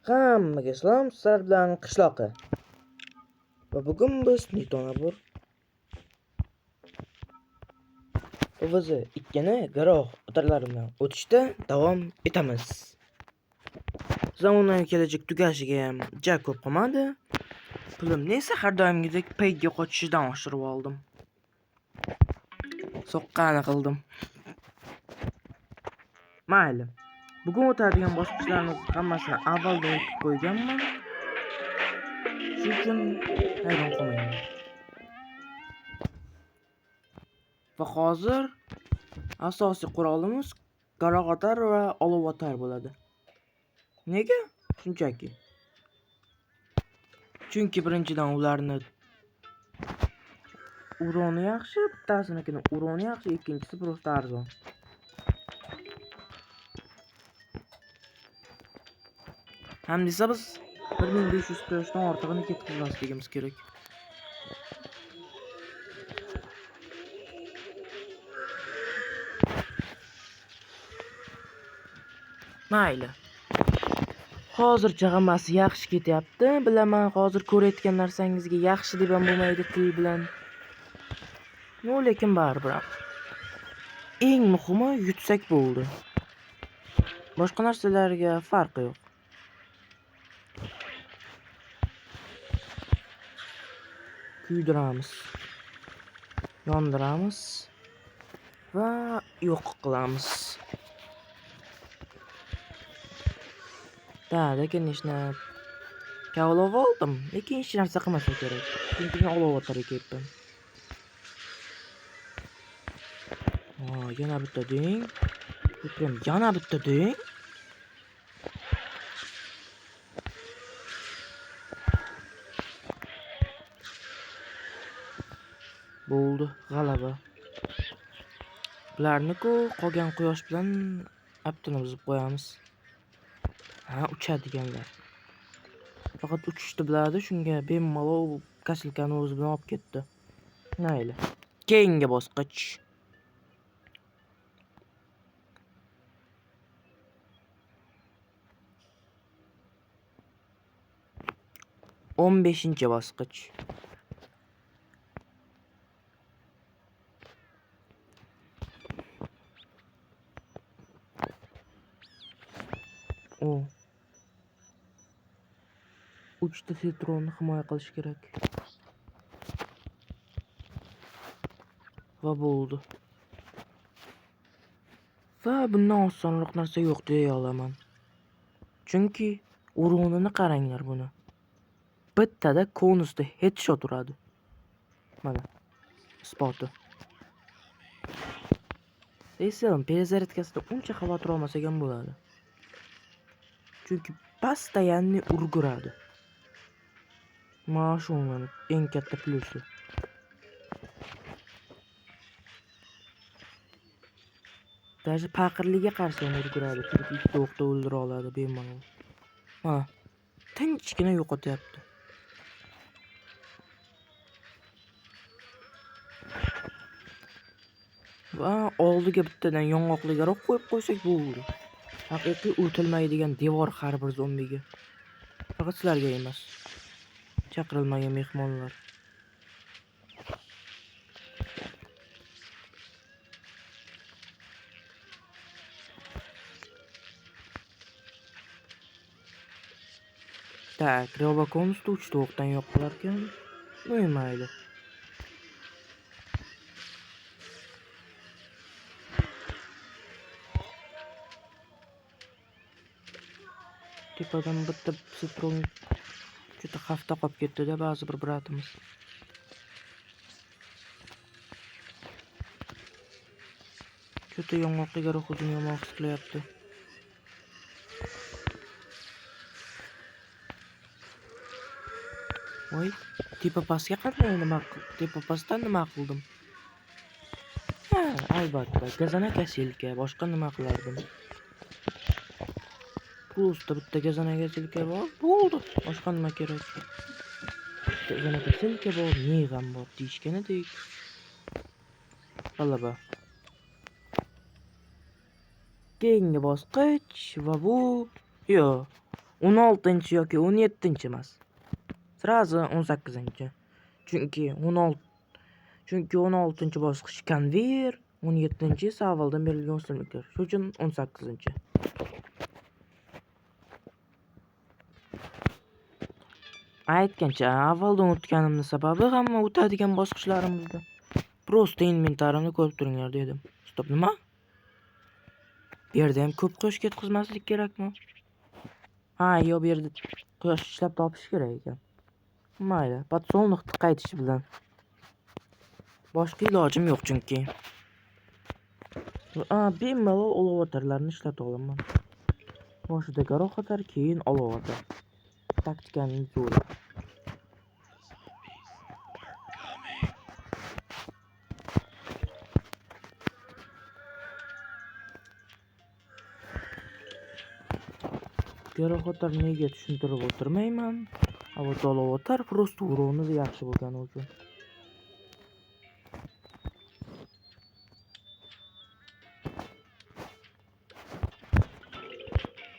Hammaga salom, sizlar bilan qishloqi. Va bugun biz Nitonabur o'zi ikkini garoq o'tarlari bilan o'tishda davom etamiz. Zamonaviy kelajak tugashiga ham ja ko'p qolmadi. Pulimni esa har doimgidek payga qochishdan oshirib oldim. Soqqani qildim. Mayli. Bugun o'tadigan bosqichlarimiz hammasini avvaldan o'tib qo'yganman. Shuning uchun hayron qolmayman. Va hozir asosiy qurolimiz garoq otar va olov otar bo'ladi. Nega? Shunchaki. Chunki birinchidan ularni uroni yaxshi, bittasinikini uroni yaxshi, ikkinchisi просто arzon. Ham desa biz 1500 quyoshdan ortig'ini ketkazmasligimiz kerak. Mayli. Hozircha hammasi yaxshi ketyapti. Bilaman, hozir ko'rayotgan narsangizga yaxshi deb ham bo'lmaydi til bilan. Lekin baribir. Eng muhimi yutsak bo'ldi. Boshqa narsalarga farqi yo'q. Kuydiramiz. Yondiramiz va yo'q qilamiz. Конечно, olov oldim, lekin hech narsa qilmasa kerak. Chunki men olov otar ekanman. Yana bitta deng. Yana bitta deng. Bo'ldi, g'alaba. Bularni-ku qolgan quyosh bilan aptini buzib qo'yamiz. Uchadiganlar. Faqat uchishni biladi, shunga bemalol kasilkani o'zi bilan olib ketdi. Mayli. Keyingi bosqich. 15-chi bosqich. Uchta sitronni himoya qilish kerak. Va bo'ldi. Va bundan osonroq narsa yo'q deya olaman. Chunki o'rinini qaranglar buni. Bittada konusda headshot uradi. Mana isboti. Desam, перезарядкасida uncha xavotir olmasak ham bo'ladi. Chunki постоянно urguradi. Mana shu eng katta plusi. Даже paqirliga qarshi ham urguradi. Chunki ikkita o'qda o'ldira oladi bemalol. Mana tinchgina yo'qotyapti. Va oldiga bittadan yong'oqligaroq qo'yib qo'ysak bo'ldi. Haqiqiy o'tilmaydigan devor har bir zombiga. Faqat sizlarga emas. Chaqirilmagan mehmonlar. Tak, Roboconusda 3 ta o'qdan yo'q qilar ekan. Mayli. Tepadan bitta sitron juda hafta qolib ketdi-da ba'zi bir bratimiz. Juda yong'oqliga hujum yomon his qilyapti. Voy, tepa pastga qanday nima qildim? Tepa pastdan nima qildim? Albatta, gazana kasilka, boshqa nima qilardim? Просто bitta gazana kasilka bor, bo'ldi. Boshqa nima kerak? Gazana kasilka bor, negam bor deyishganidek. G'alaba. Keyingi bosqich va bu 16 yoki 17 emas. Sразу 18. Chunki 16 bosqich konveyer, 17 esa avvaldan berilgan o'simliklar. Shuning uchun 18. Aytgancha, avvaldan o'tganimning sababi hamma o'tadigan bosqichlarimizda. Prosta inventarimni ko'rib turinglar dedim. Stop, nima? Bu yerda ham ko'p quyosh ketkazmaslik kerakmi? Ha, yo'q, bu yerda quyosh ishlab topish kerak ekan. Mayli, podsolniqni qaytish bilan. Boshqa ilojim yo'q chunki. Bemalol olovatarlarni ishlata olaman. Boshida garoq atar, keyin olovatar. Taktikaning zo'ri. Garoqatar nega tushuntirib o'tirmayman. Avval olovatar prosta urovni yaxshi bo'lgani uchun.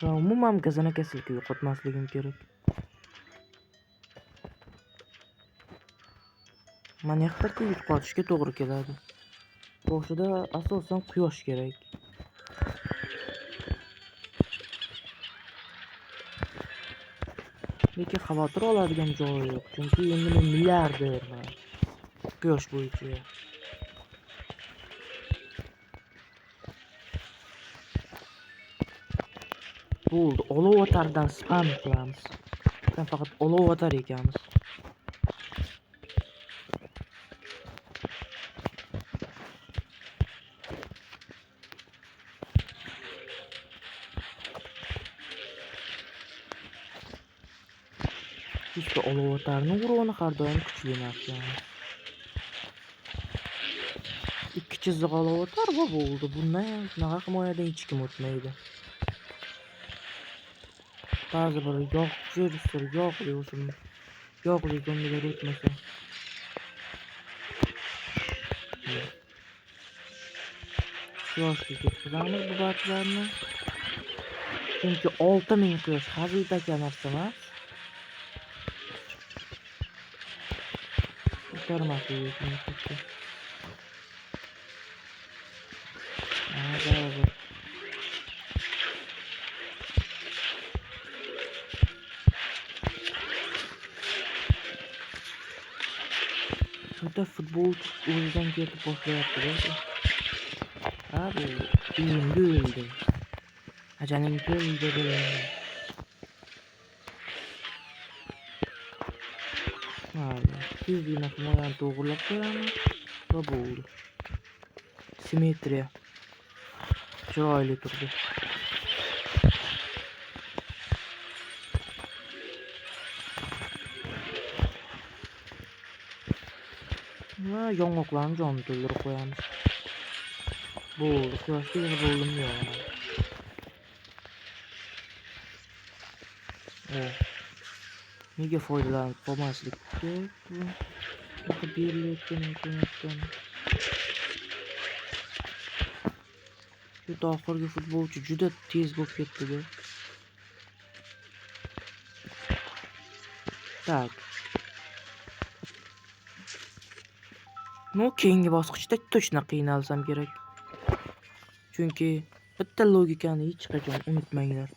Umuman gazana kasallikka yo'qotmasligim kerak. Mana yaxtarki yo'qotishga to'g'ri keladi. Boshida asosan quyosh kerak. Lekin xavotir oladigan joyi yo'q, chunki endi men milliarderman. Quyosh bo'yicha. Bo'ldi, olovatardan spam qilamiz. Sen faqat olovatar ekanmiz. Justa olovatarning urug'ini har doim kuchli narsa. 2 chiziq olovatar va bo'ldi. Bundan shunaqa himoyadan hech kim o'tmaydi. Ba'zi bir yog'li zombilar o'tmasa. Quyoshga ketkazamiz bu batlarni. Chunki 6000 quyosh haziltaka narsa emas. Ko'tarmaslik kerak. Ba'zi Shunda futbol o'zidan ketib boshlayapti. Abi, o'ldi. Ajaning keldi. Mayli, tezgina himoyani to'g'rilab qo'yamiz va bo'ldi. Simmetriya. Chiroyli turdi. Va yong'oqlarni jonini to'ldirib qo'yamiz. Bo'ldi, quyoshga yana bo'lim yo'q. Nega foydalanib qolmaslik kerak? Bu berilayotgan imkoniyatdan. Shu oxirgi futbolchi juda tez bo'lib ketdi-da. Tak. Keyingi bosqichda точно qiynalsam kerak. Chunki bitta logikani hech qachon unutmanglar.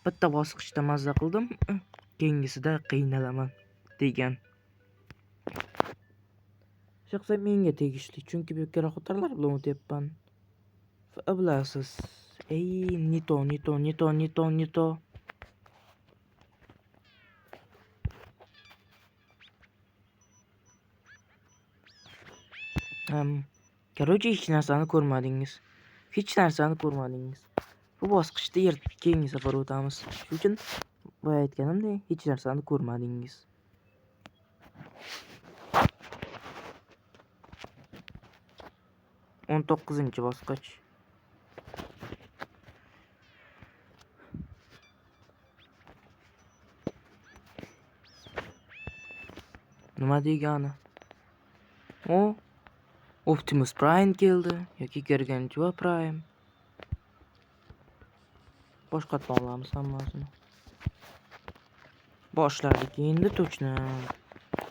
Bitta bosqichda mazza qildim, keyingisida qiynalaman degan. Shaxsan menga tegishli, chunki bu garoqatarlar bilan o'tyapman. Bilasiz. Nito. Короче, hech narsani ko'rmadingiz. Bu bosqichda keyingi safar o'tamiz. Shuning uchun boya aytganimdek, hech narsani ko'rmadingiz. o'n 19-bosqich. Nima degani? Optimus Prime keldi yoki Gargantua Prime. Boshqa olamiz hammasini. Başladık endi точно.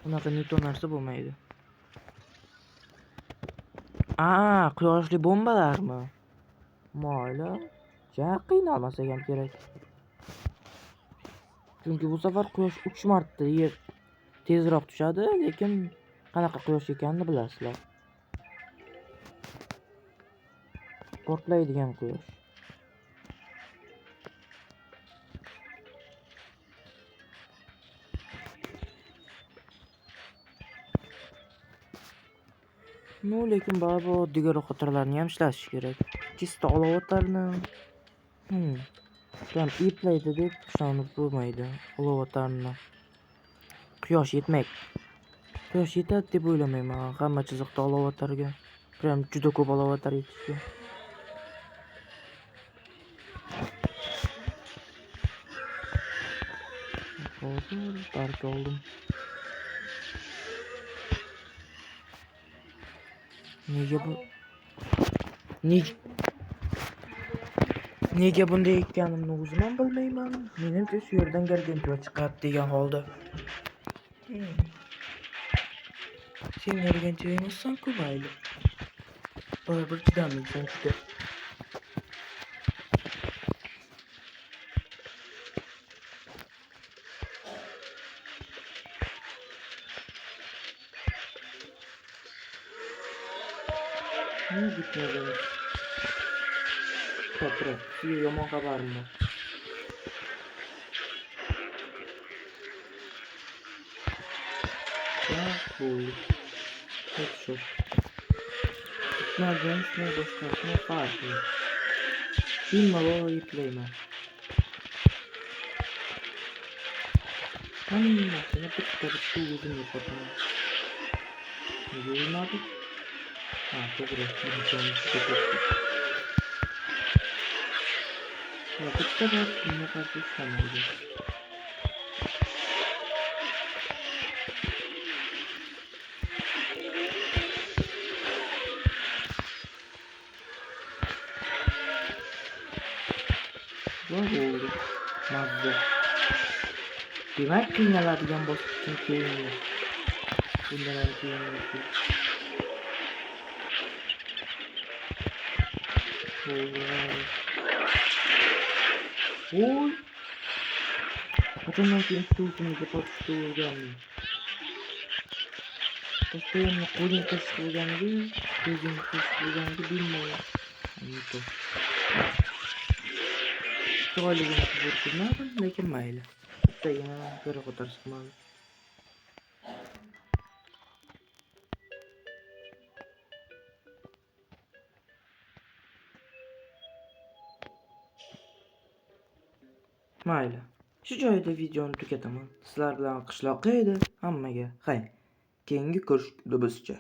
Bunaqa neto narsa bo'lmaydi. Quyoshli bombalarmi? Mayli. Ja qiynalmasak ham kerak. Chunki bu safar quyosh 3 marta yer tezroq tushadi, lekin qanaqa quyosh ekanini bilasizlar. Portlaydigan quyosh. Lekin baribir oddiy xotirlarni ham ishlatish kerak. Chista olovatarni Tam eplaydi deb ishonib bo'lmaydi olovatarni. Quyosh yetadi deb o'ylamayman. Hamma chiziqda olovatarga. Prям juda ko'p olovatar yetishgan. Hozir barka oldim. Nega bunday ekanimni o'zim ham bilmayman. Menimcha shu yerdan gargantua chiqadi degan holda. Sen gargantua emassan-ku mayli. Baribir chidamlisan juda. Gitmagan. To'g'ri, sizga yomon xabarim bor. Headshot. Gitmagan shunday boshqasini farqi. Bemalol yeplayman. Hammasini bitta o'zim yapaman. Yo'lmadi. To'g'ri. Bitta bor shunga qarshi ishlamaydi. Bo'ldi. Mazza. Demak, qiynaladigan bosqichdan keyin. Bundan keyin. Oy. Qachondan keyin stulsimga tortishga o'rgandim. Постоянно qo'ling qish qilganda, ko'zing qish qilganda bilmayman. Chiroyligini ko'rdim, lekin mayli. Bittagina ko'ra ko'tarish qilmadi. Mayli. Shu joyda videoni tugataman. Sizlar bilan qishloqqa edi. Hammaga xayr. Keyingi ko'rishgunimizcha.